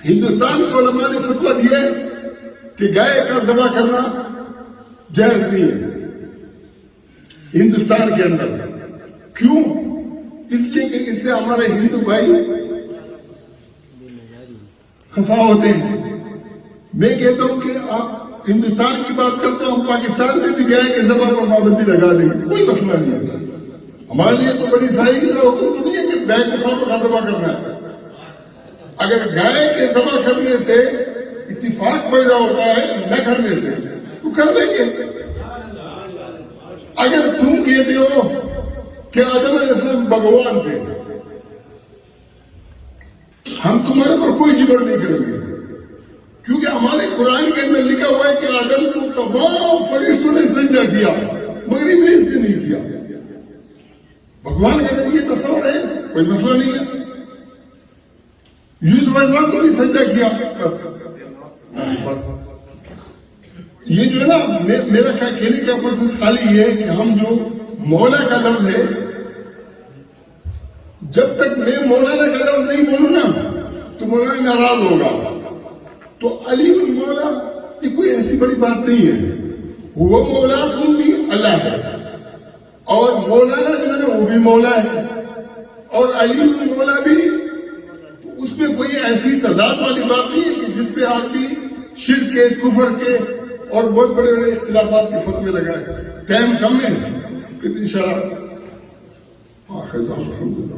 ہندوستان کے علماء نے فتویٰ دیا کہ گائے کا ذبح کرنا جائز نہیں ہے ہندوستان کے اندر. کیوں؟ اس لیے کہ اس سے ہمارے ہندو بھائی خفا ہوتے ہیں. میں کہتا ہوں کہ آپ ہندوستان کی بات کرتے ہو، ہم پاکستان میں بھی گائے کے ذبح پر پابندی لگا دیں گے، کوئی مسئلہ نہیں ہے. ہمارے لیے تو بنی اسرائیل کی طرح حکم تو نہیں ہے کہ گائے کو خواہ ذبح کرنا ہے. اگر گائے کے ذبح کرنے سے اتفاق پیدا ہوتا ہے نہ کرنے سے تو کر لیں گے. اگر تم کہتے ہو کہ آدم علیہ السلام بھگوان تھے، ہم تمہارے پر کوئی جبر نہیں کریں گے، کیونکہ ہمارے قرآن کے اندر لکھا ہوا ہے کہ آدم کو تمام فرشتوں نے سجدہ کیا مگر ابلیس نے نہیں کیا. بھگوان کا اگر یہ تصور ہے کوئی مسئلہ نہیں ہے. یوسف علیہ السلام کو بھی سجدہ کیا. بس یہ جو ہے نا میرا کہنے کا مقصد خالی یہ ہے کہ ہم جو مولا کا لفظ ہے، جب تک میں مولانا کا لفظ نہیں بولوں نا تو مولانا ناراض ہوگا. تو علی المولا یہ کوئی ایسی بڑی بات نہیں ہے. وہ مولا تم بھی اللہ ہے، اور مولانا جو ہے نا وہ بھی مولا ہے، اور علی المولا بھی. تو اس میں کوئی ایسی تضاد والی بات نہیں ہے کہ جس پہ آدمی شرک کے، کفر کے اور بہت بڑے بڑے اختلافات کے فتوے لگائے. ٹائم کم ہے کہ انشاءاللہ آخر الحمدللہ.